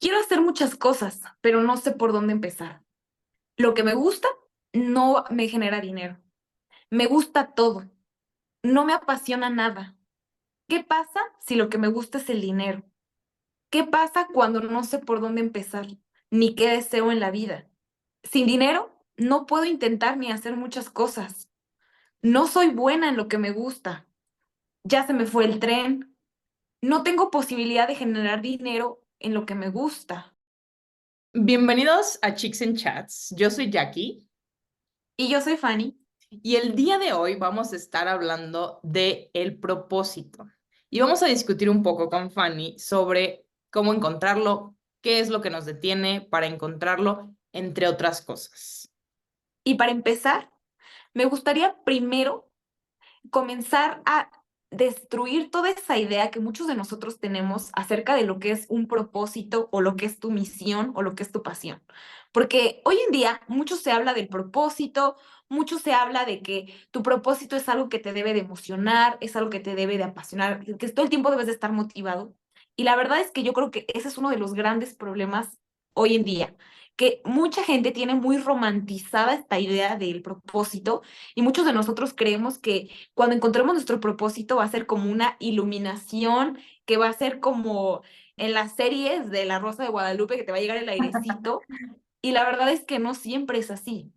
Quiero hacer muchas cosas, pero no sé por dónde empezar. Lo que me gusta no me genera dinero. Me gusta todo. No me apasiona nada. ¿Qué pasa si lo que me gusta es el dinero? ¿Qué pasa cuando no sé por dónde empezar? Ni qué deseo en la vida. Sin dinero, no puedo intentar ni hacer muchas cosas. No soy buena en lo que me gusta. Ya se me fue el tren. No tengo posibilidad de generar dinero en lo que me gusta. Bienvenidos a Chicks and Chats. Yo soy Jackie Y yo soy Fanny. y el día de hoy vamos a estar hablando de el propósito y vamos a discutir un poco con Fanny sobre cómo encontrarlo, qué es lo que nos detiene para encontrarlo, entre otras cosas. Y para empezar, me gustaría primero comenzar a destruir toda esa idea que muchos de nosotros tenemos acerca de lo que es un propósito o lo que es tu misión o lo que es tu pasión. Porque hoy en día mucho se habla del propósito, mucho se habla de que tu propósito es algo que te debe de emocionar, es algo que te debe de apasionar, que todo el tiempo debes de estar motivado. Y la verdad es que yo creo que ese es uno de los grandes problemas hoy en día, que mucha gente tiene muy romantizada esta idea del propósito y muchos de nosotros creemos que cuando encontremos nuestro propósito va a ser como una iluminación, que va a ser como en las series de La Rosa de Guadalupe, que te va a llegar el airecito. Y la verdad es que no siempre es así.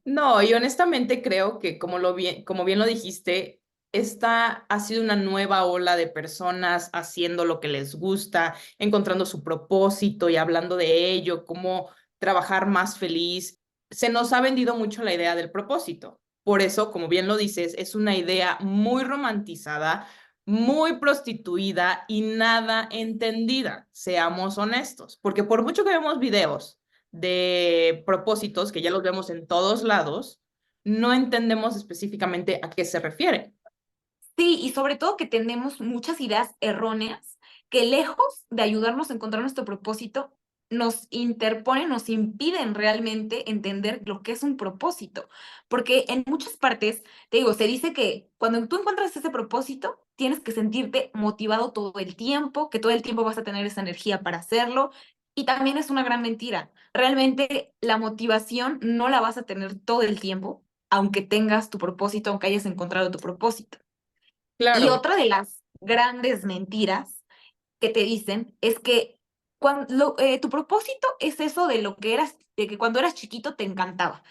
No, y honestamente creo que como bien lo dijiste, esta ha sido una nueva ola de personas haciendo lo que les gusta, encontrando su propósito y hablando de ello, cómo trabajar más feliz. Se nos ha vendido mucho la idea del propósito. Por eso, como bien lo dices, es una idea muy romantizada, muy prostituida y nada entendida, seamos honestos, porque por mucho que vemos videos de propósitos, que ya los vemos en todos lados, no entendemos específicamente a qué se refiere. Sí, y sobre todo que tenemos muchas ideas erróneas que lejos de ayudarnos a encontrar nuestro propósito, nos interponen, nos impiden realmente entender lo que es un propósito. Porque en muchas partes, te digo, se dice que cuando tú encuentras ese propósito, tienes que sentirte motivado todo el tiempo, que todo el tiempo vas a tener esa energía para hacerlo. Y también es una gran mentira. Realmente la motivación no la vas a tener todo el tiempo, aunque tengas tu propósito, aunque hayas encontrado tu propósito. Y Claro, otra de las grandes mentiras que te dicen es que tu propósito es eso de lo que eras, de que cuando eras chiquito te encantaba.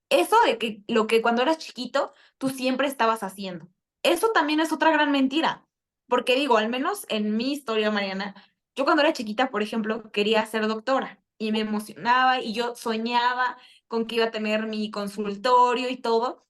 Eso de que lo que cuando eras chiquito tú siempre estabas haciendo. Eso también es otra gran mentira. Porque digo, al menos en mi historia, Mariana, yo cuando era chiquita, por ejemplo, quería ser doctora y me emocionaba y yo soñaba con que iba a tener mi consultorio y todo.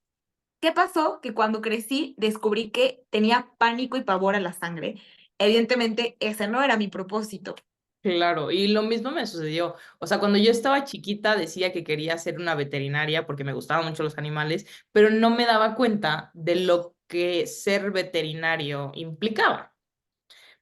¿Qué pasó? Que cuando crecí descubrí que tenía pánico y pavor a la sangre. Evidentemente, ese no era mi propósito. claro. Y lo mismo me sucedió. O sea, cuando yo estaba chiquita decía que quería ser una veterinaria porque me gustaban mucho los animales, pero no me daba cuenta de lo que ser veterinario implicaba.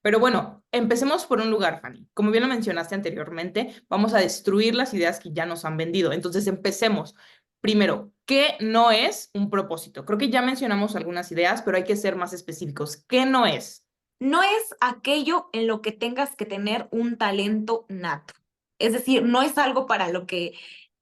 Pero bueno, empecemos por un lugar, Fanny. Como bien lo mencionaste anteriormente, vamos a destruir las ideas que ya nos han vendido. Entonces, empecemos. Primero, ¿qué no es un propósito? Creo que ya mencionamos algunas ideas, pero hay que ser más específicos. ¿Qué no es? No es aquello en lo que tengas que tener un talento nato. Es decir, no es algo para lo que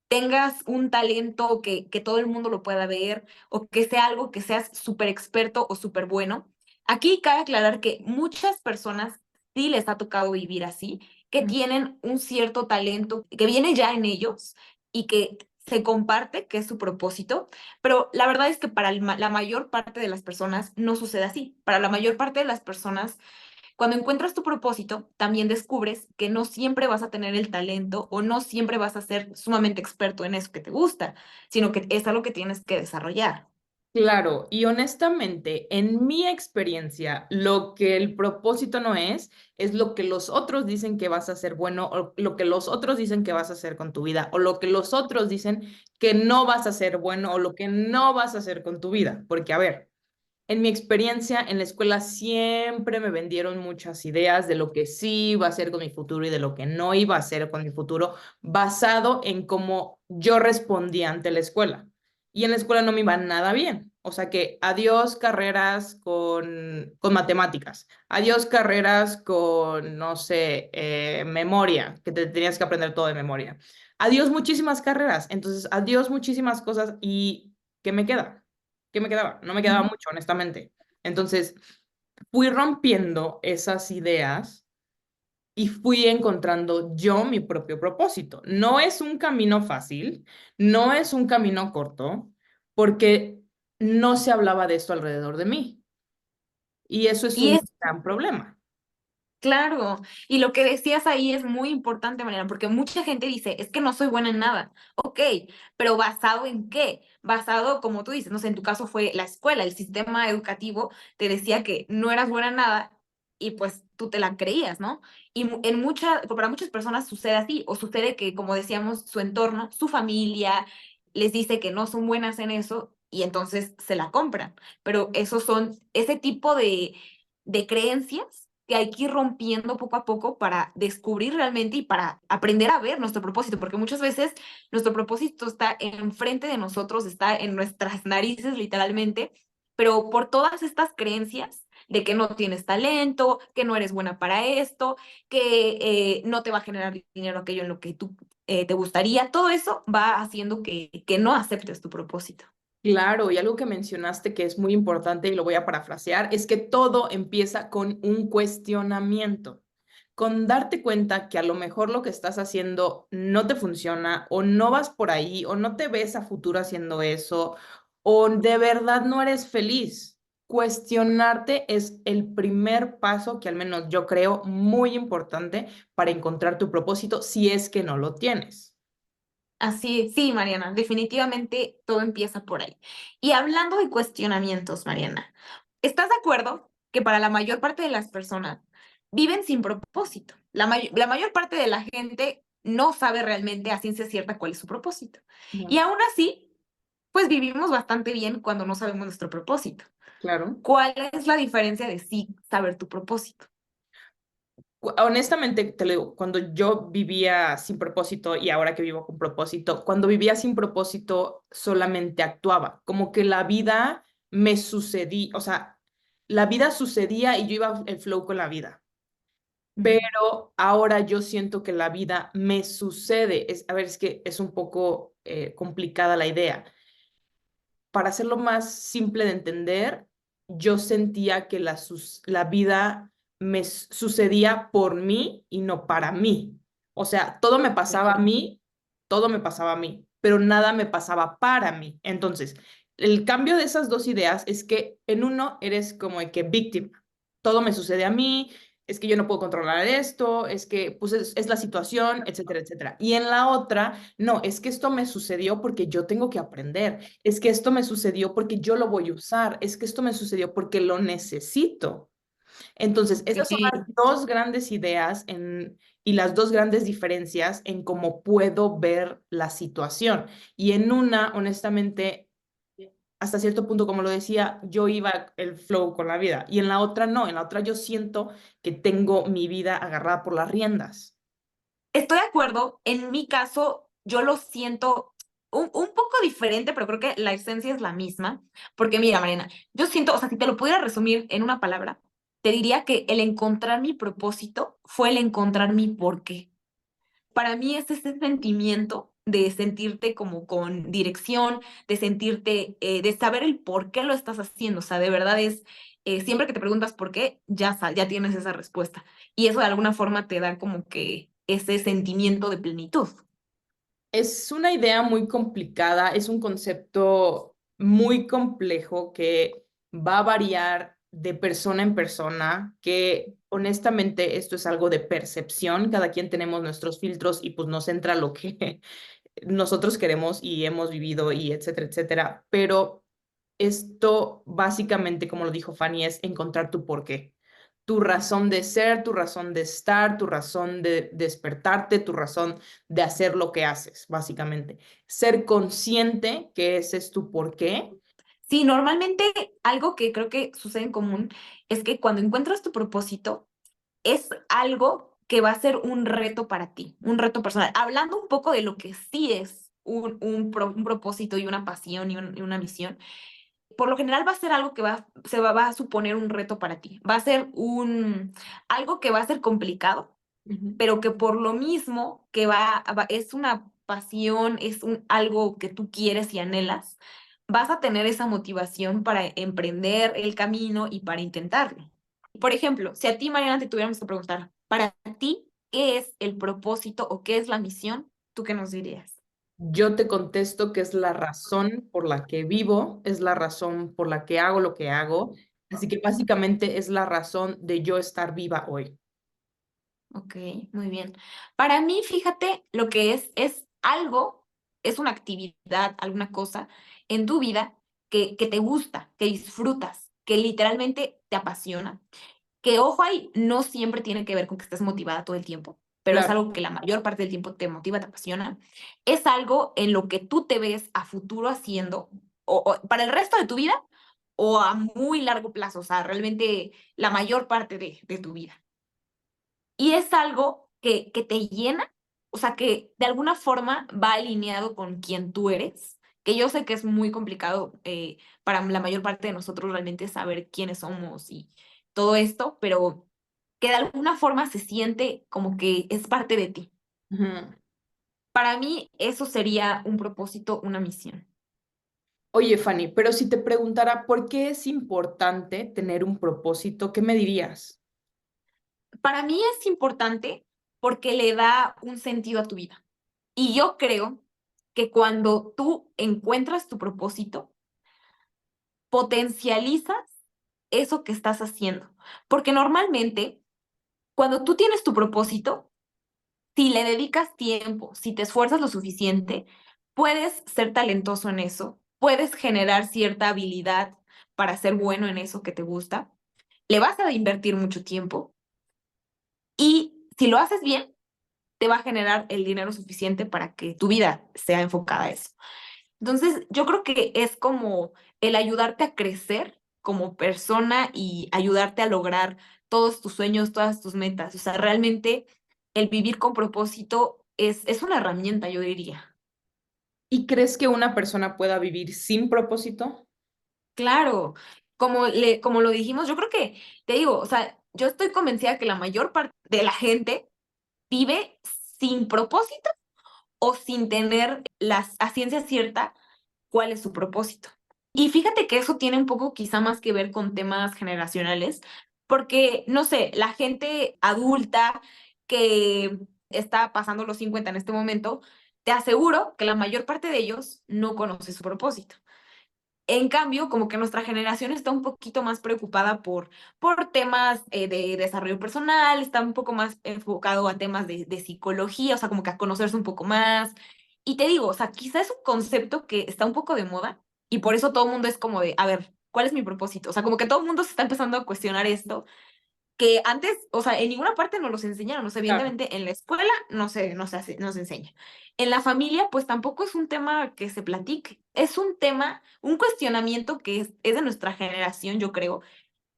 tengas un talento que todo el mundo lo pueda ver o que sea algo que seas súper experto o súper bueno. Aquí cabe aclarar que muchas personas sí les ha tocado vivir así, que tienen un cierto talento que viene ya en ellos y que se comparte, que es su propósito, pero la verdad es que para la mayor parte de las personas no sucede así. Para la mayor parte de las personas cuando encuentras tu propósito, también descubres que no siempre vas a tener el talento o no siempre vas a ser sumamente experto en eso que te gusta, sino que es algo que tienes que desarrollar. Claro, y honestamente, en mi experiencia, lo que el propósito no es lo que los otros dicen que vas a hacer bueno, o lo que los otros dicen que vas a hacer con tu vida, o lo que los otros dicen que no vas a hacer bueno, o lo que no vas a hacer con tu vida. Porque, a ver, en mi experiencia en la escuela siempre me vendieron muchas ideas de lo que sí iba a hacer con mi futuro y de lo que no iba a hacer con mi futuro, basado en cómo yo respondía ante la escuela. Y en la escuela no me iba nada bien. O sea que adiós carreras con matemáticas, adiós carreras con, no sé, memoria, que te tenías que aprender todo de memoria. Adiós muchísimas carreras, entonces adiós muchísimas cosas y ¿qué me queda? ¿Qué me quedaba? No me quedaba Ujú. mucho, honestamente. Entonces fui rompiendo esas ideas y fui encontrando yo mi propio propósito. No es un camino fácil, no es un camino corto, porque no se hablaba de esto alrededor de mí. Y eso es Y un es gran problema. claro, y lo que decías ahí es muy importante, Mariana, porque mucha gente dice, es que no soy buena en nada. Ok, pero ¿basado en qué? Basado, como tú dices, no sé, en tu caso fue la escuela, el sistema educativo te decía que no eras buena en nada y pues tú te la creías, ¿no? Y para muchas personas sucede así, o sucede que, como decíamos, su entorno, su familia les dice que no son buenas en eso y entonces se la compran. Pero esos son ese tipo de creencias que hay que ir rompiendo poco a poco para descubrir realmente y para aprender a ver nuestro propósito, porque muchas veces nuestro propósito está enfrente de nosotros, está en nuestras narices literalmente, pero por todas estas creencias de que no tienes talento, que no eres buena para esto, que no te va a generar dinero aquello en lo que tú te gustaría, todo eso va haciendo que no aceptes tu propósito. Claro, y algo que mencionaste que es muy importante y lo voy a parafrasear, es que todo empieza con un cuestionamiento, con darte cuenta que a lo mejor lo que estás haciendo no te funciona o no vas por ahí o no te ves a futuro haciendo eso o de verdad no eres feliz. Cuestionarte es el primer paso que al menos yo creo muy importante para encontrar tu propósito si es que no lo tienes. Así, sí, Mariana, definitivamente todo empieza por ahí. Y hablando de cuestionamientos, Mariana, ¿estás de acuerdo que para la mayor parte de las personas viven sin propósito? La mayor parte de la gente no sabe realmente a ciencia cierta cuál es su propósito. Y Ujú. aún así, pues vivimos bastante bien cuando no sabemos nuestro propósito. Claro. ¿Cuál es la diferencia de sí saber tu propósito? Honestamente, te lo digo, cuando yo vivía sin propósito y ahora que vivo con propósito, cuando vivía sin propósito solamente actuaba, como que la vida me sucedía, o sea, la vida sucedía y yo iba el flow con la vida. Ujú. Pero ahora yo siento que la vida me sucede. A ver, es que es un poco complicada la idea. Para hacerlo más simple de entender, yo sentía que la vida sucedía por mí y no para mí. O sea, todo me pasaba a mí, todo me pasaba a mí, pero nada me pasaba para mí. Entonces, el cambio de esas dos ideas es que en uno eres como de que víctima. Todo me sucede a mí, es que yo no puedo controlar esto, es que pues es la situación, etcétera, etcétera. Y en la otra, no, es que esto me sucedió porque yo tengo que aprender, es que esto me sucedió porque yo lo voy a usar, es que esto me sucedió porque lo necesito. Entonces, esas son las Sí. dos grandes ideas y las dos grandes diferencias en cómo puedo ver la situación. Y en una, honestamente, hasta cierto punto, como lo decía, yo iba el flow con la vida. Y en la otra no, en la otra yo siento que tengo mi vida agarrada por las riendas. Estoy de acuerdo. En mi caso, yo lo siento un poco diferente, pero creo que la esencia es la misma. Porque mira, Mariana, yo siento, o sea, si te lo pudiera resumir en una palabra, te diría que el encontrar mi propósito fue el encontrar mi porqué. Para mí es ese sentimiento de sentirte como con dirección, de sentirte, de saber el por qué lo estás haciendo. O sea, de verdad es, siempre que te preguntas por qué, ya tienes esa respuesta. Y eso de alguna forma te da como que ese sentimiento de plenitud. Es una idea muy complicada, es un concepto muy complejo que va a variar de persona en persona, que honestamente esto es algo de percepción, cada quien tenemos nuestros filtros y pues nos entra lo que nosotros queremos y hemos vivido y etcétera, etcétera, pero esto básicamente, como lo dijo Fanny, es encontrar tu porqué, tu razón de ser, tu razón de estar, tu razón de despertarte, tu razón de hacer lo que haces, básicamente. Ser consciente que ese es tu porqué. Sí, normalmente algo que creo que sucede en común es que cuando encuentras tu propósito, es algo que va a ser un reto para ti, un reto personal. Hablando un poco de lo que sí es un propósito y una pasión y una misión, por lo general va a ser algo que va a suponer un reto para ti. Va a ser algo que va a ser complicado, Ujú. pero que por lo mismo que es una pasión, algo que tú quieres y anhelas, vas a tener esa motivación para emprender el camino y para intentarlo. Por ejemplo, si a ti, Mariana, te tuviéramos que preguntar, para ti, ¿qué es el propósito o qué es la misión? ¿Tú qué nos dirías? Yo te contesto que es la razón por la que vivo, es la razón por la que hago lo que hago. Así que básicamente es la razón de yo estar viva hoy. Ok, muy bien. Para mí, fíjate, lo que es algo, es una actividad, alguna cosa en tu vida que te gusta, que disfrutas, que literalmente te apasiona. Que ojo ahí, no siempre tiene que ver con que estés motivada todo el tiempo, pero es Claro. algo que la mayor parte del tiempo te motiva, te apasiona. Es algo en lo que tú te ves a futuro haciendo, o para el resto de tu vida, o a muy largo plazo, o sea, realmente la mayor parte de tu vida. Y es algo que te llena, o sea, que de alguna forma va alineado con quien tú eres, que yo sé que es muy complicado para la mayor parte de nosotros realmente saber quiénes somos y todo esto, pero que de alguna forma se siente como que es parte de ti. Ujú. Para mí eso sería un propósito, una misión. Oye, Fanny, pero si te preguntara por qué es importante tener un propósito, ¿qué me dirías? Para mí es importante porque le da un sentido a tu vida. Y yo creo que cuando tú encuentras tu propósito, potencializas eso que estás haciendo. Porque normalmente, cuando tú tienes tu propósito, si le dedicas tiempo, si te esfuerzas lo suficiente, puedes ser talentoso en eso, puedes generar cierta habilidad para ser bueno en eso que te gusta, le vas a invertir mucho tiempo y si lo haces bien, te va a generar el dinero suficiente para que tu vida sea enfocada a eso. Entonces, yo creo que es como el ayudarte a crecer como persona y ayudarte a lograr todos tus sueños, todas tus metas. O sea, realmente el vivir con propósito es una herramienta, yo diría. ¿Y crees que una persona pueda vivir sin propósito? Claro, como lo dijimos, yo creo que, te digo, o sea, yo estoy convencida que la mayor parte de la gente vive sin propósito o sin tener a ciencia cierta cuál es su propósito. Y fíjate que eso tiene un poco quizá más que ver con temas generacionales, porque, no sé, la gente adulta que está pasando los 50 en este momento, te aseguro que la mayor parte de ellos no conoce su propósito. En cambio, como que nuestra generación está un poquito más preocupada por temas de desarrollo personal, está un poco más enfocado a temas de psicología, o sea, como que a conocerse un poco más. Y te digo, o sea, quizás es un concepto que está un poco de moda y por eso todo el mundo es como de, a ver, ¿cuál es mi propósito? O sea, como que todo el mundo se está empezando a cuestionar esto que antes, o sea, en ninguna parte nos los enseñaron, o sea, Claro. evidentemente en la escuela no se enseña. En la familia, pues tampoco es un tema que se platique, es un tema, un cuestionamiento que es de nuestra generación, yo creo.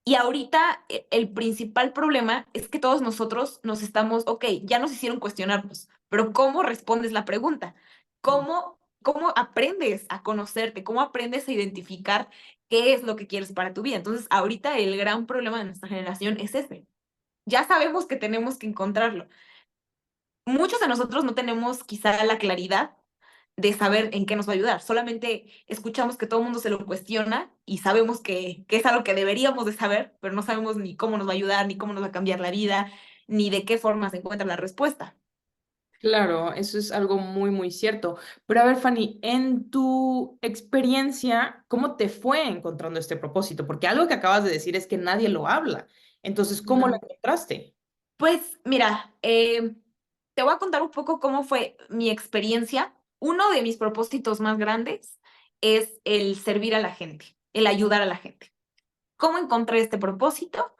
Y ahorita el principal problema es que todos nosotros nos estamos, ok, ya nos hicieron cuestionarnos, pero ¿cómo respondes la pregunta? ¿Cómo aprendes a conocerte? ¿Cómo aprendes a identificar qué es lo que quieres para tu vida? Entonces, ahorita el gran problema de nuestra generación es ese. Ya sabemos que tenemos que encontrarlo. Muchos de nosotros no tenemos quizá la claridad de saber en qué nos va a ayudar. Solamente escuchamos que todo el mundo se lo cuestiona y sabemos que es algo que deberíamos de saber, pero no sabemos ni cómo nos va a ayudar, ni cómo nos va a cambiar la vida, ni de qué forma se encuentra la respuesta. Claro, eso es algo muy, muy cierto. Pero a ver, Fanny, en tu experiencia, ¿cómo te fue encontrando este propósito? Porque algo que acabas de decir es que nadie lo habla. Entonces, ¿cómo lo No. encontraste? Pues mira, te voy a contar un poco cómo fue mi experiencia. Uno de mis propósitos más grandes es el servir a la gente, el ayudar a la gente. ¿Cómo encontré este propósito?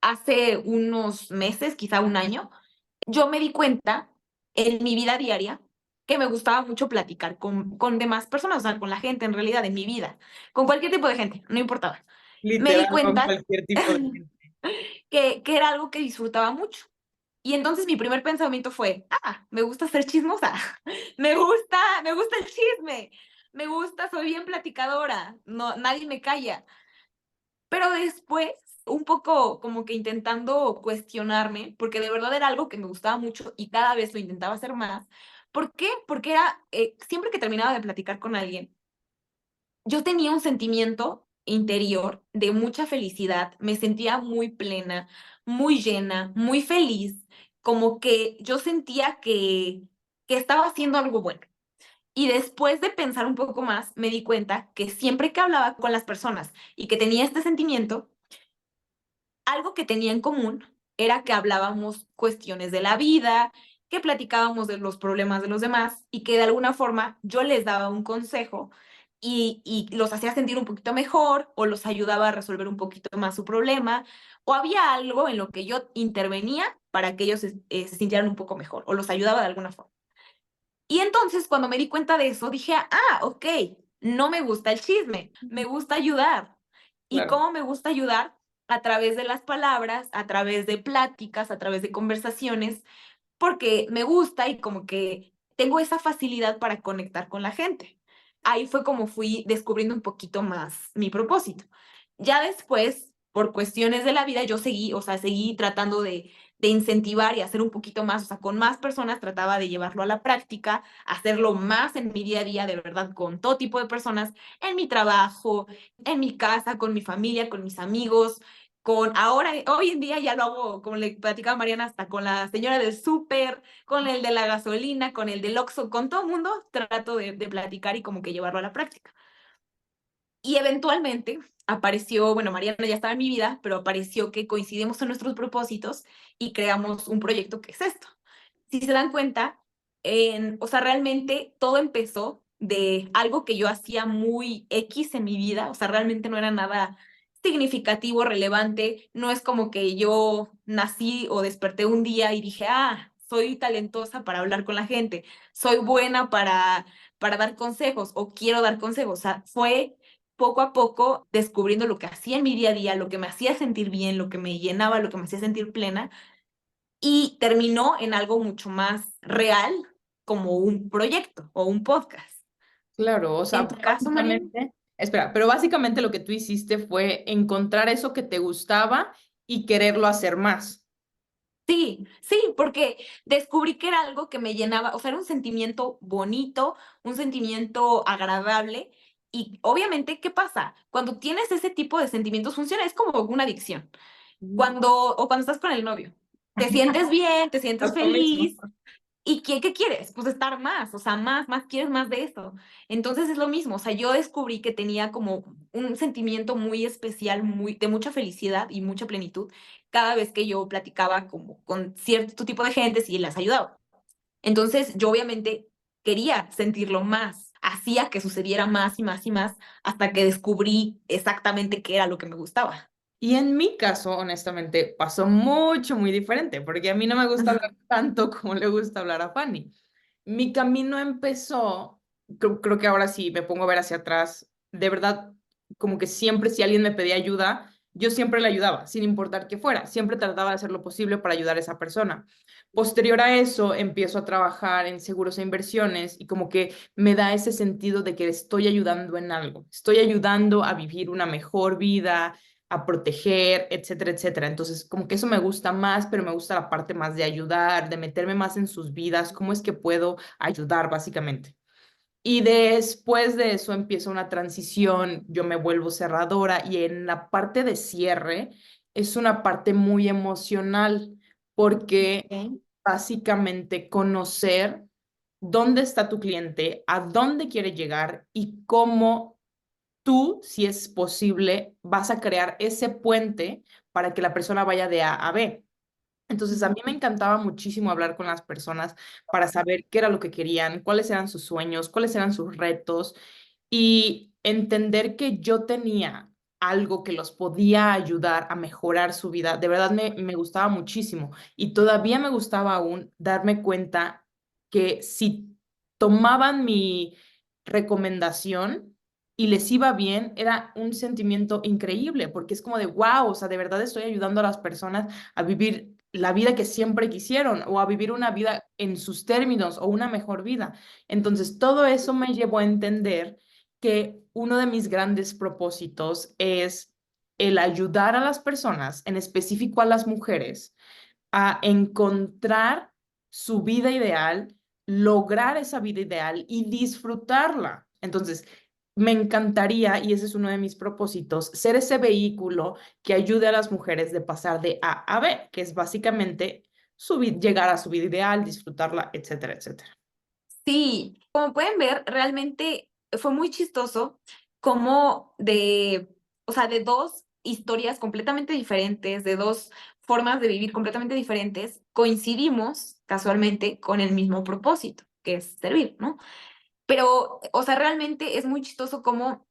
Hace unos meses, quizá un año, yo me di cuenta en mi vida diaria que me gustaba mucho platicar con demás personas, o sea, con la gente en realidad en mi vida, con cualquier tipo de gente, no importaba. Me di Literal, con cuenta cualquier tipo de gente. que era algo que disfrutaba mucho. Y entonces mi primer pensamiento fue, me gusta ser chismosa, me gusta el chisme. me gusta, soy bien platicadora, no, nadie me calla. Pero después, un poco como que intentando cuestionarme, porque de verdad era algo que me gustaba mucho y cada vez lo intentaba hacer más. ¿Por qué? Porque era, siempre que terminaba de platicar con alguien, yo tenía un sentimiento interior de mucha felicidad, me sentía muy plena, muy llena, muy feliz, como que yo sentía que estaba haciendo algo bueno. Y después de pensar un poco más, me di cuenta que siempre que hablaba con las personas y que tenía este sentimiento, algo que tenía en común era que hablábamos cuestiones de la vida, que platicábamos de los problemas de los demás y que de alguna forma yo les daba un consejo y los hacía sentir un poquito mejor o los ayudaba a resolver un poquito más su problema o había algo en lo que yo intervenía para que ellos se sintieran un poco mejor o los ayudaba de alguna forma. Y entonces cuando me di cuenta de eso, dije, ah, ok, no me gusta el chisme, me gusta ayudar. ¿Y Claro. cómo me gusta ayudar? A través de las palabras, a través de pláticas, a través de conversaciones, porque me gusta y como que tengo esa facilidad para conectar con la gente. Ahí fue como fui descubriendo un poquito más mi propósito. Ya después, por cuestiones de la vida, yo seguí, o sea, seguí tratando de incentivar y hacer un poquito más, o sea, con más personas trataba de llevarlo a la práctica, hacerlo más en mi día a día, de verdad, con todo tipo de personas, en mi trabajo, en mi casa, con mi familia, con mis amigos, con ahora, hoy en día ya lo hago, como le platicaba Mariana, hasta con la señora del súper, con el de la gasolina, con el del Oxxo, con todo el mundo trato de platicar y como que llevarlo a la práctica. Y eventualmente apareció, bueno, Mariana ya estaba en mi vida, pero apareció que coincidimos en nuestros propósitos y creamos un proyecto que es esto. Si se dan cuenta, o sea, realmente todo empezó de algo que yo hacía muy X en mi vida, o sea, realmente no era nada significativo, relevante, no es como que yo nací o desperté un día y dije, ah, soy talentosa para hablar con la gente, soy buena para dar consejos o quiero dar consejos, o sea, fue poco a poco descubriendo lo que hacía en mi día a día, lo que me hacía sentir bien, lo que me llenaba, lo que me hacía sentir plena y terminó en algo mucho más real como un proyecto o un podcast. Claro, o En sea, tu caso, Mariana. básicamente, espera, pero básicamente lo que tú hiciste fue encontrar eso que te gustaba y quererlo hacer más. Sí, sí, porque descubrí que era algo que me llenaba, o sea, era un sentimiento bonito, un sentimiento agradable. Y obviamente, ¿qué pasa? Cuando tienes ese tipo de sentimientos, funciona, es como una adicción. Ujú. O cuando estás con el novio, te sientes bien, te sientes Lo mismo. feliz. ¿Y qué quieres? Pues estar más, o sea, más, quieres más de eso. Entonces es lo mismo, o sea, yo descubrí que tenía como un sentimiento muy especial, muy, de mucha felicidad y mucha plenitud cada vez que yo platicaba como con cierto tipo de gentes y las ayudaba. Entonces yo obviamente quería sentirlo más, hacía que sucediera más y más y más hasta que descubrí exactamente qué era lo que me gustaba. Y en mi caso, honestamente, pasó mucho, muy diferente, porque a mí no me gusta hablar tanto como le gusta hablar a Fanny. Mi camino empezó, creo que ahora sí me pongo a ver hacia atrás, de verdad, como que siempre si alguien me pedía ayuda, yo siempre le ayudaba, sin importar qué fuera, siempre trataba de hacer lo posible para ayudar a esa persona. Posterior a eso, empiezo a trabajar en seguros e inversiones y como que me da ese sentido de que estoy ayudando en algo, estoy ayudando a vivir una mejor vida, a proteger, etcétera, etcétera. Entonces, como que eso me gusta más, pero me gusta la parte más de ayudar, de meterme más en sus vidas, cómo es que puedo ayudar básicamente. Y después de eso empieza una transición, yo me vuelvo cerradora y en la parte de cierre es una parte muy emocional porque Ok. básicamente conocer dónde está tu cliente, a dónde quiere llegar y cómo tú, si es posible, vas a crear ese puente para que la persona vaya de A a B. Entonces, a mí me encantaba muchísimo hablar con las personas para saber qué era lo que querían, cuáles eran sus sueños, cuáles eran sus retos y entender que yo tenía algo que los podía ayudar a mejorar su vida. De verdad me gustaba muchísimo y todavía me gustaba aún darme cuenta que si tomaban mi recomendación y les iba bien, era un sentimiento increíble porque es como de, wow, o sea, de verdad estoy ayudando a las personas a vivir la vida que siempre quisieron o a vivir una vida en sus términos o una mejor vida. Entonces, todo eso me llevó a entender que uno de mis grandes propósitos es el ayudar a las personas, en específico a las mujeres, a encontrar su vida ideal, lograr esa vida ideal y disfrutarla. Entonces, me encantaría, y ese es uno de mis propósitos, ser ese vehículo que ayude a las mujeres de pasar de A a B, que es básicamente llegar a su vida ideal, disfrutarla, etcétera, etcétera. Sí, como pueden ver, realmente fue muy chistoso como o sea, de dos historias completamente diferentes, de dos formas de vivir completamente diferentes, coincidimos casualmente con el mismo propósito, que es servir, ¿no? Pero, o sea, realmente es muy chistoso como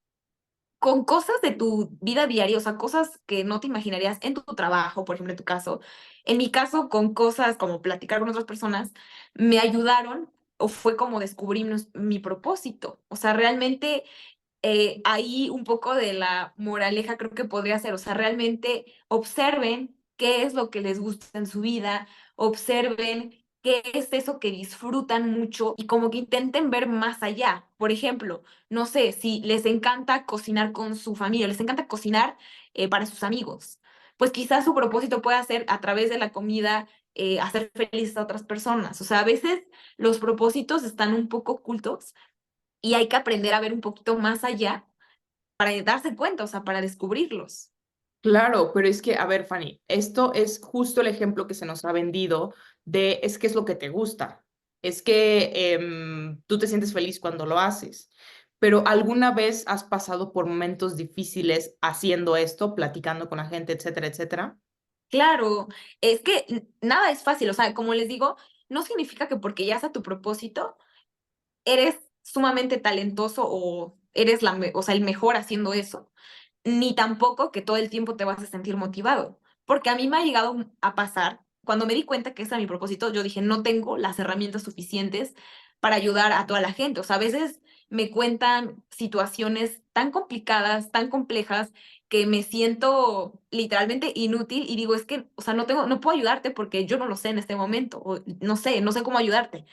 con cosas de tu vida diaria, o sea, cosas que no te imaginarías en tu trabajo, por ejemplo, en tu caso. En mi caso, con cosas como platicar con otras personas, me ayudaron o fue como descubrir mi propósito. O sea, realmente ahí un poco de la moraleja creo que podría ser, o sea, realmente observen qué es lo que les gusta en su vida, observen qué es eso que disfrutan mucho y como que intenten ver más allá. Por ejemplo, no sé, si les encanta cocinar con su familia, les encanta cocinar para sus amigos, pues quizás su propósito pueda ser a través de la comida hacer felices a otras personas. O sea, a veces los propósitos están un poco ocultos y hay que aprender a ver un poquito más allá para darse cuenta, o sea, para descubrirlos. Claro, pero es que, a ver, Fanny, esto es justo el ejemplo que se nos ha vendido de es que es lo que te gusta, es que tú te sientes feliz cuando lo haces, pero ¿alguna vez has pasado por momentos difíciles haciendo esto, platicando con la gente, etcétera, etcétera? Claro, es que nada es fácil, o sea, como les digo, no significa que porque ya sea tu propósito, eres sumamente talentoso o eres o sea, el mejor haciendo eso, ni tampoco que todo el tiempo te vas a sentir motivado, porque a mí me ha llegado a pasar, cuando me di cuenta que ese era mi propósito, yo dije, no tengo las herramientas suficientes para ayudar a toda la gente, o sea, a veces me cuentan situaciones tan complicadas, tan complejas, que me siento literalmente inútil y digo, es que, o sea, no puedo ayudarte porque yo no lo sé en este momento, o no sé cómo ayudarte.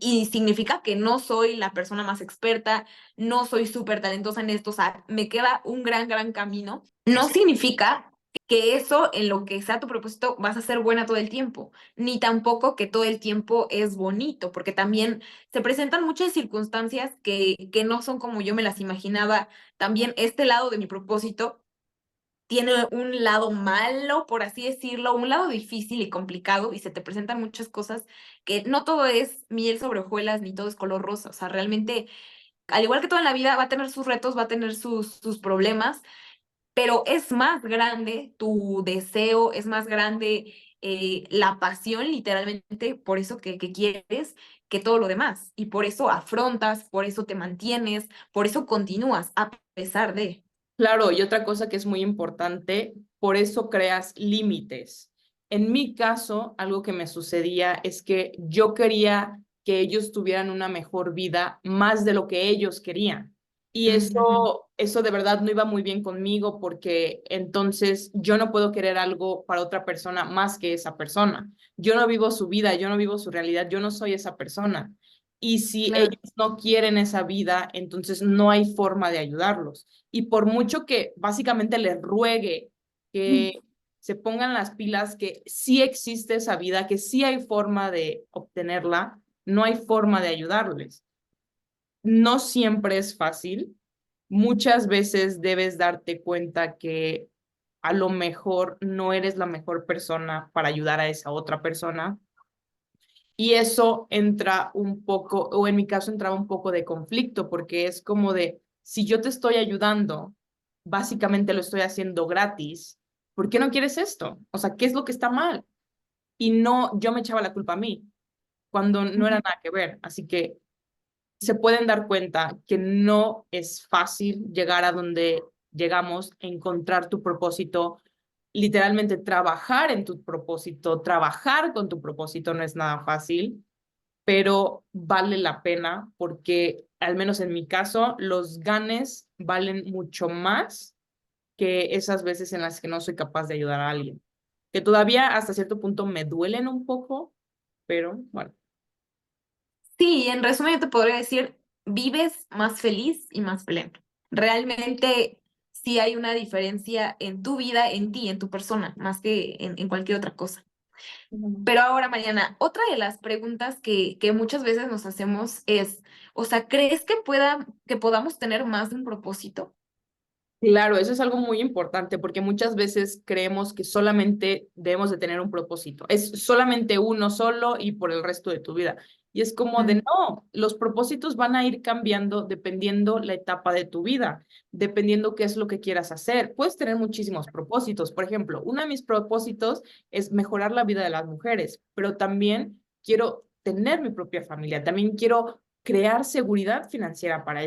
Y significa que no soy la persona más experta, no soy súper talentosa en esto, o sea, me queda un gran camino. No significa que eso, en lo que sea tu propósito, vas a ser buena todo el tiempo, ni tampoco que todo el tiempo es bonito, porque también se presentan muchas circunstancias que no son como yo me las imaginaba. También este lado de mi propósito tiene un lado malo, por así decirlo, un lado difícil y complicado, y se te presentan muchas cosas que no todo es miel sobre hojuelas, ni todo es color rosa. O sea, realmente, al igual que todo en la vida, va a tener sus retos, va a tener sus problemas, pero es más grande tu deseo, es más grande la pasión, literalmente, por eso que quieres, que todo lo demás. Y por eso afrontas, por eso te mantienes, por eso continúas, a pesar de. Claro, y otra cosa que es muy importante, por eso creas límites. En mi caso, algo que me sucedía es que yo quería que ellos tuvieran una mejor vida más de lo que ellos querían. Y Ujú. eso de verdad no iba muy bien conmigo porque entonces yo no puedo querer algo para otra persona más que esa persona. Yo no vivo su vida, yo no vivo su realidad, yo no soy esa persona. Y si Claro. ellos no quieren esa vida, entonces no hay forma de ayudarlos. Y por mucho que básicamente les ruegue que se pongan las pilas, que sí existe esa vida, que sí hay forma de obtenerla, no hay forma de ayudarles. No siempre es fácil. Muchas veces debes darte cuenta que a lo mejor no eres la mejor persona para ayudar a esa otra persona. Y eso entra un poco, o en mi caso entraba un poco de conflicto, porque es como de, si yo te estoy ayudando, básicamente lo estoy haciendo gratis, ¿por qué no quieres esto? O sea, ¿qué es lo que está mal? Y no, yo me echaba la culpa a mí, cuando no era nada que ver. Así que se pueden dar cuenta que no es fácil llegar a donde llegamos, encontrar tu propósito, literalmente trabajar en tu propósito, trabajar con tu propósito no es nada fácil, pero vale la pena porque, al menos en mi caso, los ganes valen mucho más que esas veces en las que no soy capaz de ayudar a alguien, que todavía hasta cierto punto me duelen un poco, pero bueno. Sí, en resumen yo te podría decir, vives más feliz y más pleno. Realmente sí hay una diferencia en tu vida, en ti, en tu persona, más que en cualquier otra cosa. Ujú. Pero ahora, Mariana, otra de las preguntas que muchas veces nos hacemos es, o sea, ¿crees que que podamos tener más de un propósito? Claro, eso es algo muy importante porque muchas veces creemos que solamente debemos de tener un propósito. Es solamente uno solo y por el resto de tu vida. Y es como de Mm, no, los propósitos van a ir cambiando dependiendo la etapa de tu vida, dependiendo qué es lo que quieras hacer. Puedes tener muchísimos propósitos. Por ejemplo, uno de mis propósitos es mejorar la vida de las mujeres, pero también quiero tener mi propia familia. También quiero crear seguridad financiera para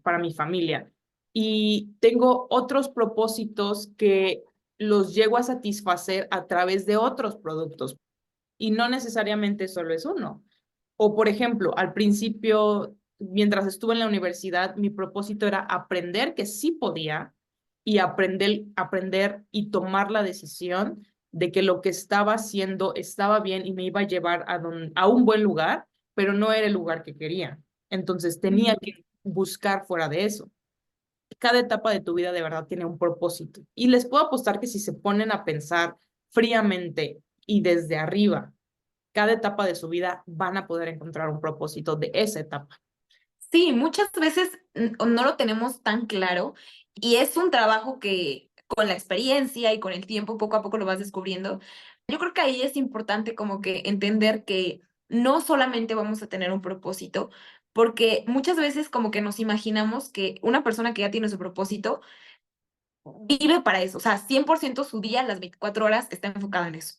para mi familia y tengo otros propósitos que los llego a satisfacer a través de otros productos y no necesariamente solo es uno. O por ejemplo, al principio, mientras estuve en la universidad, mi propósito era aprender que sí podía y aprender y tomar la decisión de que lo que estaba haciendo estaba bien y me iba a llevar a un buen lugar, pero no era el lugar que quería. Entonces tenía que buscar fuera de eso. Cada etapa de tu vida de verdad tiene un propósito. Y les puedo apostar que si se ponen a pensar fríamente y desde arriba, cada etapa de su vida van a poder encontrar un propósito de esa etapa. sí, muchas veces no lo tenemos tan claro y es un trabajo que con la experiencia y con el tiempo poco a poco lo vas descubriendo. Yo creo que ahí es importante como que entender que no solamente vamos a tener un propósito, porque muchas veces como que nos imaginamos que una persona que ya tiene su propósito vive para eso, o sea, 100% su día, las 24 horas, está enfocado en eso.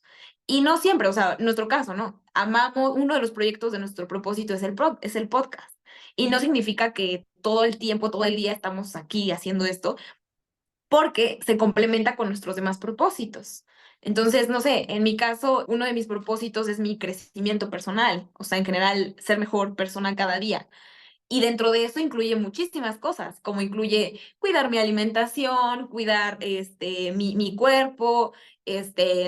Y no siempre, o sea, nuestro caso, ¿no? Amamos, uno de los proyectos de nuestro propósito es es el podcast. Y no significa que todo el tiempo, todo el día estamos aquí haciendo esto, porque se complementa con nuestros demás propósitos. Entonces, no sé, en mi caso, uno de mis propósitos es mi crecimiento personal, o sea, en general, ser mejor persona cada día. Y dentro de eso incluye muchísimas cosas, como incluye cuidar mi alimentación, cuidar mi cuerpo,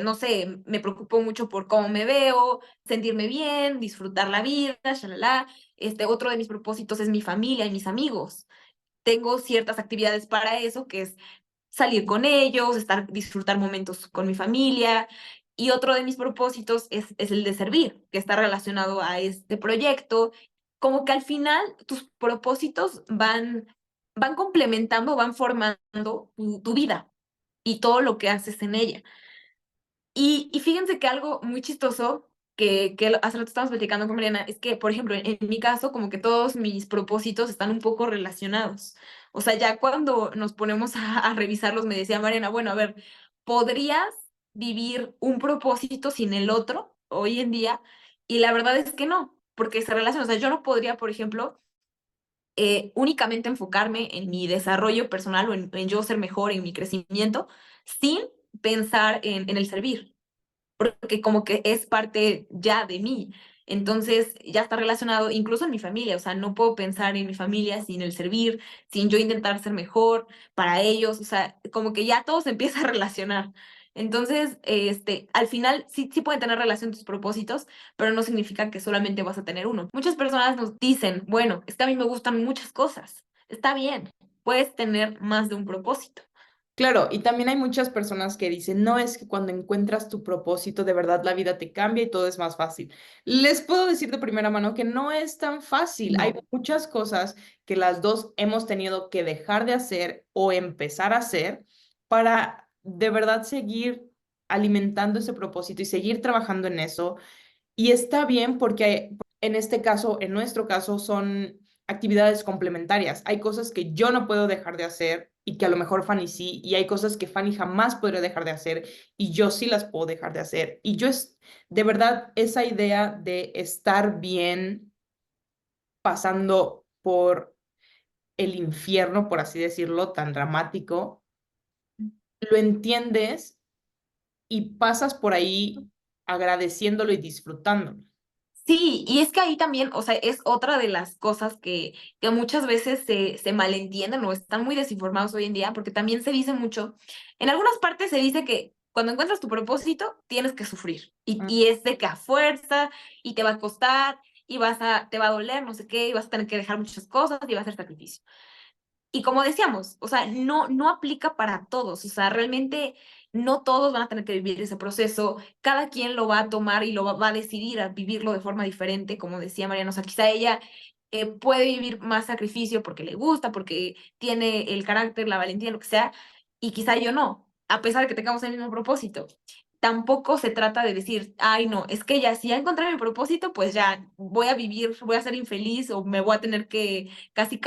no sé, me preocupo mucho por cómo me veo, sentirme bien, disfrutar la vida, shalala. Otro de mis propósitos es mi familia y mis amigos. Tengo ciertas actividades para eso, que es salir con ellos, disfrutar momentos con mi familia. Y otro de mis propósitos es el de servir, que está relacionado a este proyecto. Como que al final tus propósitos van complementando, van formando tu vida y todo lo que haces en ella. Y fíjense que algo muy chistoso que hace rato estábamos platicando con Mariana es que, por ejemplo, en mi caso, como que todos mis propósitos están un poco relacionados. O sea, ya cuando nos ponemos a revisarlos, me decía Mariana, bueno, a ver, ¿podrías vivir un propósito sin el otro hoy en día? Y la verdad es que no, porque se relacionan. O sea, yo no podría, por ejemplo, únicamente enfocarme en mi desarrollo personal o en yo ser mejor, en mi crecimiento, sin pensar en el servir porque como que es parte ya de mí. Entonces ya está relacionado incluso en mi familia, o sea, no puedo pensar en mi familia sin el servir, sin yo intentar ser mejor para ellos, o sea, como que ya todo se empieza a relacionar. Entonces, al final sí pueden tener relación tus propósitos, pero no significa que solamente vas a tener uno. Muchas personas nos dicen, bueno, es que a mí me gustan muchas cosas. Está bien, puedes tener más de un propósito. Claro, y también hay muchas personas que dicen, no es que cuando encuentras tu propósito, de verdad la vida te cambia y todo es más fácil. Les puedo decir de primera mano que no es tan fácil. Hay No. muchas cosas que las dos hemos tenido que dejar de hacer o empezar a hacer para de verdad seguir alimentando ese propósito y seguir trabajando en eso. Y está bien porque en este caso, en nuestro caso, son actividades complementarias. Hay cosas que yo no puedo dejar de hacer y que a lo mejor Fanny sí, y hay cosas que Fanny jamás podría dejar de hacer y yo sí las puedo dejar de hacer. Y yo es, de verdad, esa idea de estar bien pasando por el infierno, por así decirlo, tan dramático, lo entiendes y pasas por ahí agradeciéndolo y disfrutándolo. Sí, y es que ahí también, o sea, es otra de las cosas que muchas veces se malentienden o están muy desinformados hoy en día, porque también se dice mucho, en algunas partes se dice que cuando encuentras tu propósito tienes que sufrir y es de que a fuerza y te va a costar y te va a doler, no sé qué, y vas a tener que dejar muchas cosas y va a ser sacrificio. Y como decíamos, o sea, no aplica para todos, o sea, realmente no todos van a tener que vivir ese proceso, cada quien lo va a tomar y va a decidir a vivirlo de forma diferente, como decía Mariana, o sea, quizá ella puede vivir más sacrificio porque le gusta, porque tiene el carácter, la valentía, lo que sea, y quizá yo no, a pesar de que tengamos el mismo propósito. Tampoco se trata de decir, ay, no, es que ya si ya encontré mi propósito, pues ya voy a vivir, voy a ser infeliz o me voy a tener que casi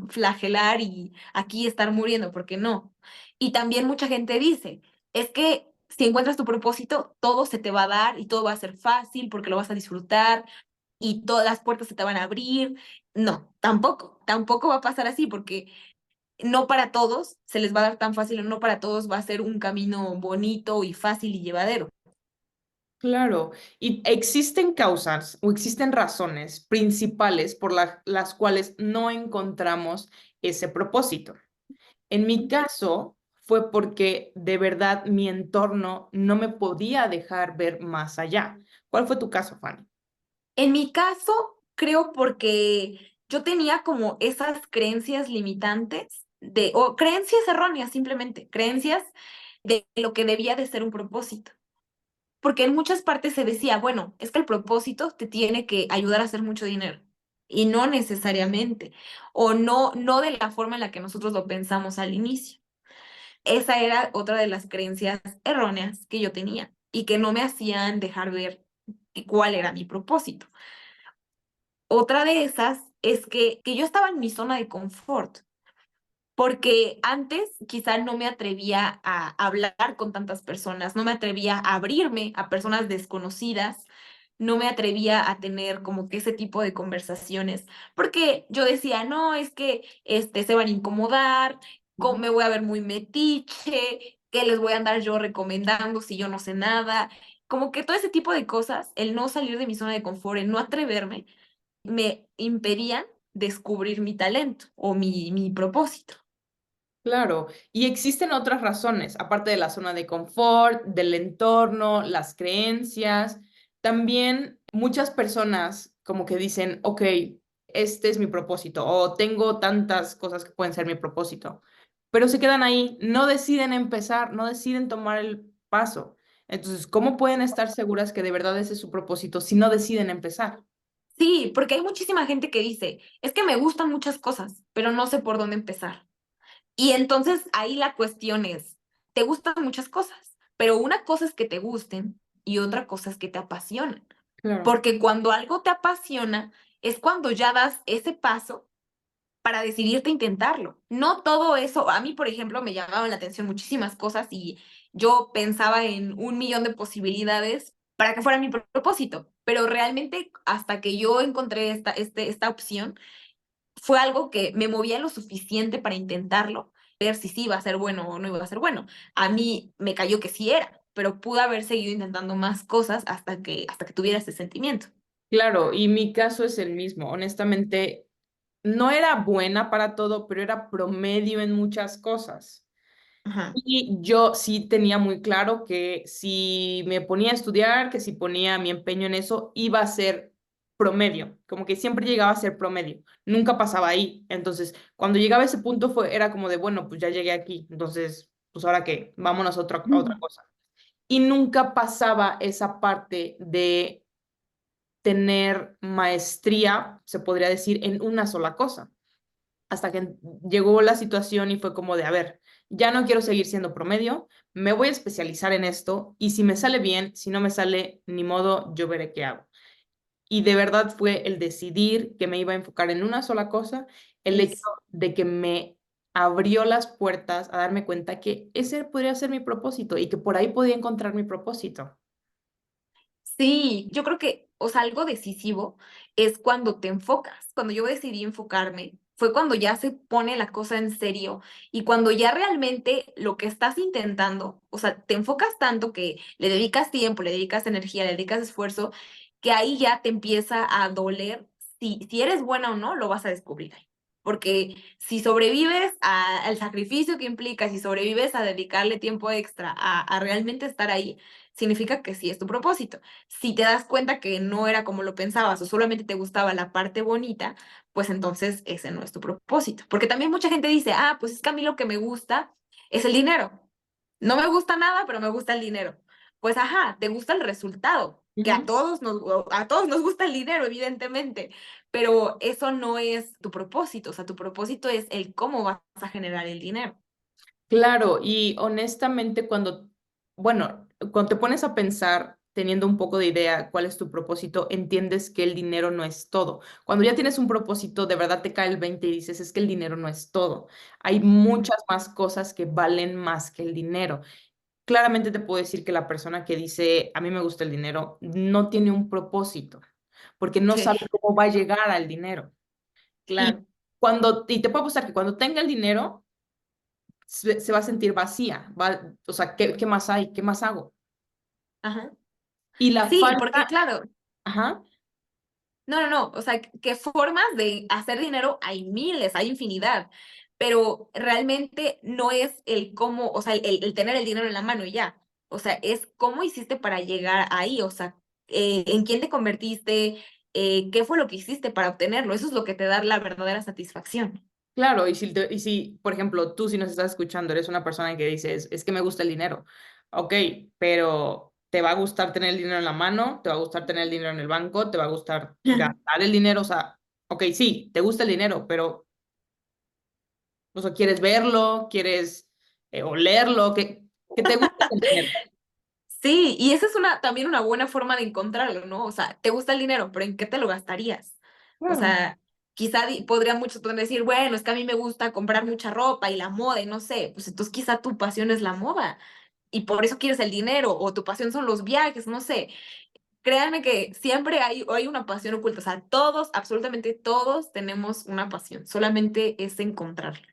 flagelar y aquí estar muriendo, porque no. Y también mucha gente dice, es que si encuentras tu propósito, todo se te va a dar y todo va a ser fácil porque lo vas a disfrutar y todas las puertas se te van a abrir. No, tampoco va a pasar así porque no para todos se les va a dar tan fácil o no para todos va a ser un camino bonito y fácil y llevadero. Claro, y existen causas o existen razones principales por las cuales no encontramos ese propósito. En mi caso, fue porque de verdad mi entorno no me podía dejar ver más allá. ¿Cuál fue tu caso, Fanny? En mi caso, creo porque yo tenía como esas creencias limitantes o creencias erróneas simplemente, creencias de lo que debía de ser un propósito. Porque en muchas partes se decía, bueno, es que el propósito te tiene que ayudar a hacer mucho dinero. Y no necesariamente, o no de la forma en la que nosotros lo pensamos al inicio. Esa era otra de las creencias erróneas que yo tenía y que no me hacían dejar ver cuál era mi propósito. Otra de esas es que yo estaba en mi zona de confort, porque antes quizá no me atrevía a hablar con tantas personas, no me atrevía a abrirme a personas desconocidas, no me atrevía a tener como que ese tipo de conversaciones, porque yo decía, no, es que se van a incomodar, me voy a ver muy metiche, que les voy a andar yo recomendando si yo no sé nada, como que todo ese tipo de cosas, el no salir de mi zona de confort, el no atreverme me impedían descubrir mi talento o mi propósito. Claro, y existen otras razones, aparte de la zona de confort, del entorno, las creencias. También muchas personas como que dicen, ok, este es mi propósito o tengo tantas cosas que pueden ser mi propósito, pero se quedan ahí, no deciden empezar, no deciden tomar el paso. Entonces, ¿cómo pueden estar seguras que de verdad ese es su propósito si no deciden empezar? Sí, porque hay muchísima gente que dice, es que me gustan muchas cosas, pero no sé por dónde empezar. Y entonces ahí la cuestión es, te gustan muchas cosas, pero una cosa es que te gusten y otra cosa es que te apasionen. Claro, Porque cuando algo te apasiona es cuando ya das ese paso para decidirte a intentarlo. No todo eso, a mí, por ejemplo, me llamaban la atención muchísimas cosas y yo pensaba en un millón de posibilidades para que fuera mi propósito, pero realmente hasta que yo encontré esta opción, fue algo que me movía lo suficiente para intentarlo, ver si sí iba a ser bueno o no iba a ser bueno. A mí me cayó que sí era, pero pude haber seguido intentando más cosas hasta que tuviera ese sentimiento. claro, y mi caso es el mismo. Honestamente, no era buena para todo, pero era promedio en muchas cosas. Ajá. Y yo sí tenía muy claro que si me ponía a estudiar, que si ponía mi empeño en eso, iba a ser promedio, como que siempre llegaba a ser promedio, nunca pasaba ahí. Entonces, cuando llegaba a ese punto era como de, bueno, pues ya llegué aquí, entonces, pues ahora qué, vámonos a otra cosa. Y nunca pasaba esa parte de tener maestría, se podría decir, en una sola cosa hasta que llegó la situación y fue como de, a ver, ya no quiero seguir siendo promedio, me voy a especializar en esto y si me sale bien, si no me sale, ni modo, yo veré qué hago. Y de verdad fue el decidir que me iba a enfocar en una sola cosa, el hecho Es de que me abrió las puertas a darme cuenta que ese podría ser mi propósito y que por ahí podía encontrar mi propósito. Sí, yo creo que, o sea, algo decisivo es cuando te enfocas. Cuando yo decidí enfocarme, fue cuando ya se pone la cosa en serio y cuando ya realmente lo que estás intentando, o sea, te enfocas tanto que le dedicas tiempo, le dedicas energía, le dedicas esfuerzo, que ahí ya te empieza a doler si eres buena o no, lo vas a descubrir ahí. Porque si sobrevives al sacrificio que implica, si sobrevives a dedicarle tiempo extra, a realmente estar ahí, significa que sí es tu propósito. Si te das cuenta que no era como lo pensabas o solamente te gustaba la parte bonita, pues entonces ese no es tu propósito. Porque también mucha gente dice, ah, pues es que a mí lo que me gusta es el dinero. No me gusta nada, pero me gusta el dinero. Pues ajá, te gusta el resultado, que Ujú. a todos nos gusta el dinero, evidentemente, pero eso no es tu propósito, o sea, tu propósito es el cómo vas a generar el dinero. Claro, y honestamente bueno, cuando te pones a pensar, teniendo un poco de idea cuál es tu propósito, entiendes que el dinero no es todo. Cuando ya tienes un propósito, de verdad te cae el 20 y dices, es que el dinero no es todo. Hay Ujú. muchas más cosas que valen más que el dinero. Claramente te puedo decir que la persona que dice, a mí me gusta el dinero, no tiene un propósito, porque no Sí, sabe cómo va a llegar al dinero. Y claro. y te puedo apostar que cuando tenga el dinero, se va a sentir vacía, o sea, ¿qué más hay? ¿Qué más hago? Ajá. Y la Sí, porque falta, claro, ajá, no, o sea, que formas de hacer dinero hay miles, hay infinidad, pero realmente no es el cómo, o sea, el tener el dinero en la mano y ya, o sea, es cómo hiciste para llegar ahí, o sea, en quién te convertiste, qué fue lo que hiciste para obtenerlo, eso es lo que te da la verdadera satisfacción. claro, y si, por ejemplo, tú si nos estás escuchando, eres una persona que dices, es que me gusta el dinero, ok, pero ¿te va a gustar tener el dinero en la mano? ¿Te va a gustar tener el dinero en el banco? ¿Te va a gustar gastar el dinero? O sea, ok, sí, te gusta el dinero, pero, o sea, ¿quieres verlo? ¿Quieres olerlo? ¿Qué te gusta el dinero? Sí, y esa es también una buena forma de encontrarlo, ¿no? O sea, te gusta el dinero, pero ¿en qué te lo gastarías? O Claro. sea, quizá podrían muchos pueden decir, bueno, es que a mí me gusta comprar mucha ropa y la moda y no sé, pues entonces quizá tu pasión es la moda y por eso quieres el dinero o tu pasión son los viajes, no sé. Créanme que siempre hay una pasión oculta, o sea, todos, absolutamente todos tenemos una pasión, solamente es encontrarla.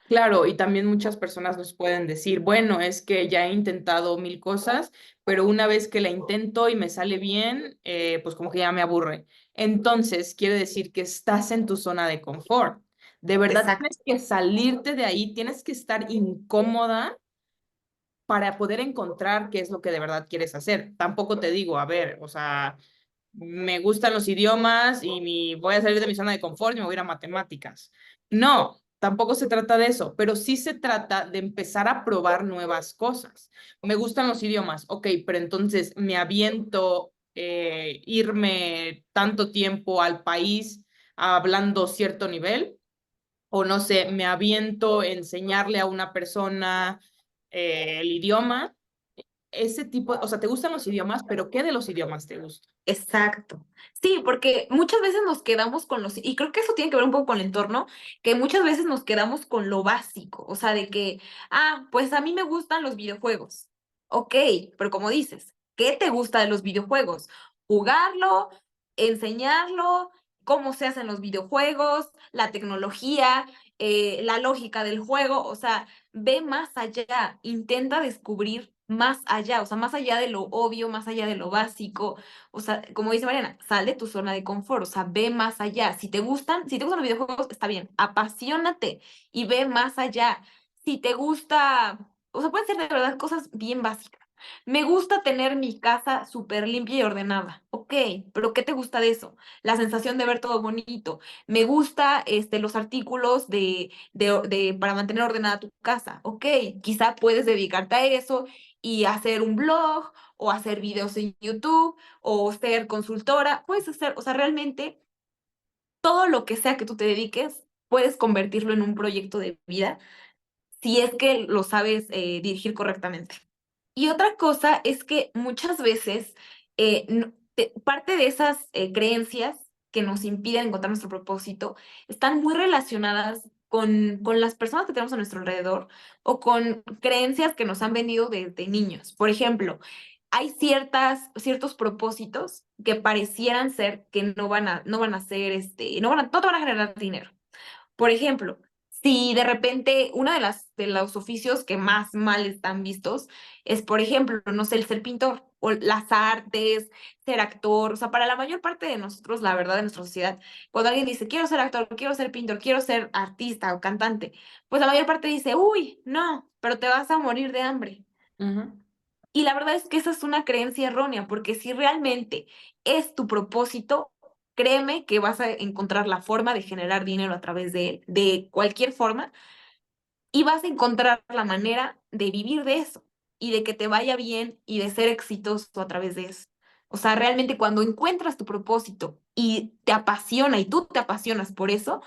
Claro, y también muchas personas nos pueden decir, bueno, es que ya he intentado mil cosas, pero una vez que la intento y me sale bien, pues como que ya me aburre. Entonces, quiere decir que estás en tu zona de confort. De verdad Exacto. tienes que salirte de ahí, tienes que estar incómoda para poder encontrar qué es lo que de verdad quieres hacer. Tampoco te digo, a ver, o sea, me gustan los idiomas y voy a salir de mi zona de confort y me voy a ir a matemáticas. No, tampoco se trata de eso, pero sí se trata de empezar a probar nuevas cosas. Me gustan los idiomas, ok, pero entonces me aviento irme tanto tiempo al país hablando cierto nivel, o no sé, me aviento enseñarle a una persona el idioma, ese tipo, o sea, te gustan los idiomas, pero ¿qué de los idiomas te gusta? Exacto. Sí, porque muchas veces nos quedamos con y creo que eso tiene que ver un poco con el entorno, que muchas veces nos quedamos con lo básico, o sea, de que, ah, pues a mí me gustan los videojuegos. Ok, pero como dices, ¿qué te gusta de los videojuegos? Jugarlo, enseñarlo, cómo se hacen los videojuegos, la tecnología, la lógica del juego, o sea, ve más allá, intenta descubrir más allá, o sea, más allá de lo obvio, más allá de lo básico. O sea, como dice Mariana, sal de tu zona de confort, o sea, ve más allá. Si te gustan los videojuegos, está bien, apasionate y ve más allá. Si te gusta, o sea, pueden ser de verdad cosas bien básicas. Me gusta tener mi casa súper limpia y ordenada. Ok, pero ¿qué te gusta de eso? La sensación de ver todo bonito. Me gusta los artículos para mantener ordenada tu casa. Ok, quizá puedes dedicarte a eso y hacer un blog o hacer videos en YouTube o ser consultora, puedes hacer, o sea, realmente todo lo que sea que tú te dediques, puedes convertirlo en un proyecto de vida si es que lo sabes dirigir correctamente. Y otra cosa es que muchas veces parte de esas creencias que nos impiden encontrar nuestro propósito están muy relacionadas con las personas que tenemos a nuestro alrededor o con creencias que nos han venido desde niños. Por ejemplo, hay ciertos propósitos que parecieran ser que no van a ser, no te van a generar dinero. Por ejemplo, si de repente una de los oficios que más mal están vistos es, por ejemplo, no sé, el ser pintor o las artes, ser actor, o sea, para la mayor parte de nosotros, la verdad, de nuestra sociedad, cuando alguien dice, quiero ser actor, quiero ser pintor, quiero ser artista o cantante, pues la mayor parte dice, uy, no, pero te vas a morir de hambre. Ujú. Y la verdad es que esa es una creencia errónea, porque si realmente es tu propósito, créeme que vas a encontrar la forma de generar dinero a través de él, de cualquier forma, y vas a encontrar la manera de vivir de eso y de que te vaya bien y de ser exitoso a través de eso. O sea, realmente cuando encuentras tu propósito y te apasiona y tú te apasionas por eso,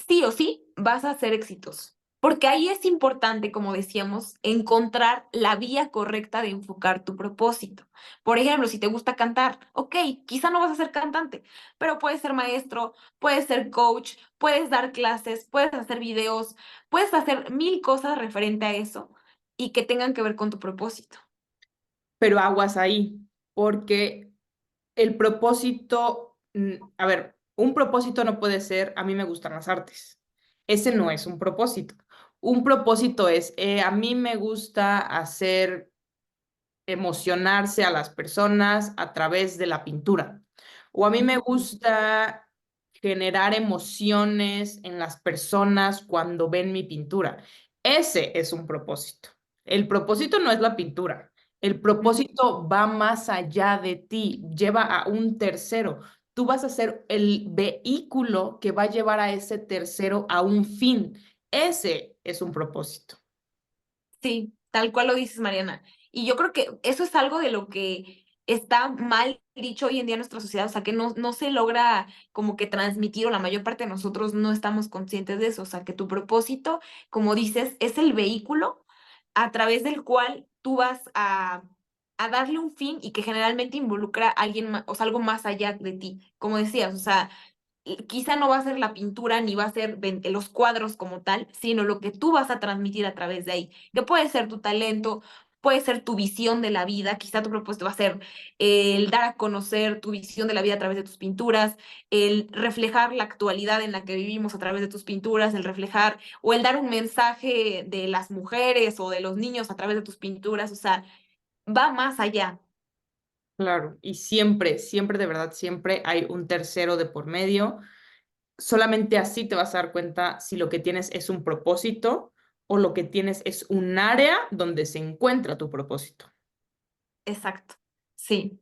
sí o sí vas a ser exitoso. Porque ahí es importante, como decíamos, encontrar la vía correcta de enfocar tu propósito. Por ejemplo, si te gusta cantar, ok, quizá no vas a ser cantante, pero puedes ser maestro, puedes ser coach, puedes dar clases, puedes hacer videos, puedes hacer mil cosas referente a eso y que tengan que ver con tu propósito. Pero aguas ahí, porque el propósito, a ver, un propósito no puede ser, a mí me gustan las artes. Ese no es un propósito. Un propósito es, a mí me gusta hacer emocionarse a las personas a través de la pintura. O a mí me Ujú. gusta generar emociones en las personas cuando ven mi pintura. Ese es un propósito. El propósito no es la pintura. El Ujú. propósito va más allá de ti, lleva a un tercero. Tú vas a ser el vehículo que va a llevar a ese tercero a un fin. Ese es un propósito. Sí, tal cual lo dices, Mariana. Y yo creo que eso es algo de lo que está mal dicho hoy en día en nuestra sociedad, o sea, que no se logra como que transmitir, o la mayor parte de nosotros no estamos conscientes de eso, o sea, que tu propósito, como dices, es el vehículo a través del cual tú vas a darle un fin y que generalmente involucra a alguien más, o sea, algo más allá de ti, como decías, o sea, quizá no va a ser la pintura ni va a ser los cuadros como tal, sino lo que tú vas a transmitir a través de ahí, que puede ser tu talento, puede ser tu visión de la vida, quizá tu propósito va a ser el dar a conocer tu visión de la vida a través de tus pinturas, el reflejar la actualidad en la que vivimos a través de tus pinturas, el reflejar o el dar un mensaje de las mujeres o de los niños a través de tus pinturas, o sea, va más allá. Claro, y siempre, siempre, de verdad, siempre hay un tercero de por medio. Solamente así te vas a dar cuenta si lo que tienes es un propósito o lo que tienes es un área donde se encuentra tu propósito. Exacto. Sí,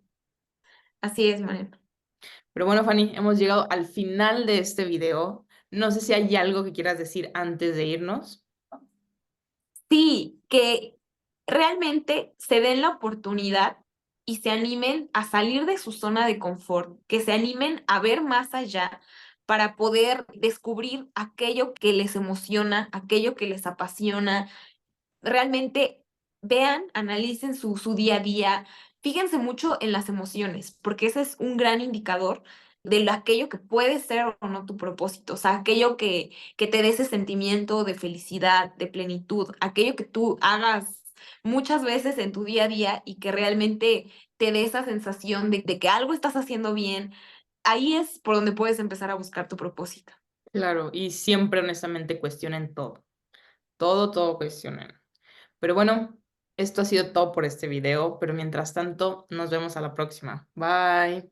así es, Mariana. Pero bueno, Fanny, hemos llegado al final de este video. No sé si hay algo que quieras decir antes de irnos. Sí, que realmente se den la oportunidad y se animen a salir de su zona de confort, que se animen a ver más allá para poder descubrir aquello que les emociona, aquello que les apasiona, realmente vean, analicen su día a día, fíjense mucho en las emociones, porque ese es un gran indicador de aquello que puede ser o no tu propósito, o sea, aquello que te dé ese sentimiento de felicidad, de plenitud, aquello que tú hagas muchas veces en tu día a día y que realmente te dé esa sensación de que algo estás haciendo bien, ahí es por donde puedes empezar a buscar tu propósito. Claro, y siempre honestamente cuestionen todo. Todo cuestionen. Pero bueno, esto ha sido todo por este video, pero mientras tanto, nos vemos a la próxima. Bye.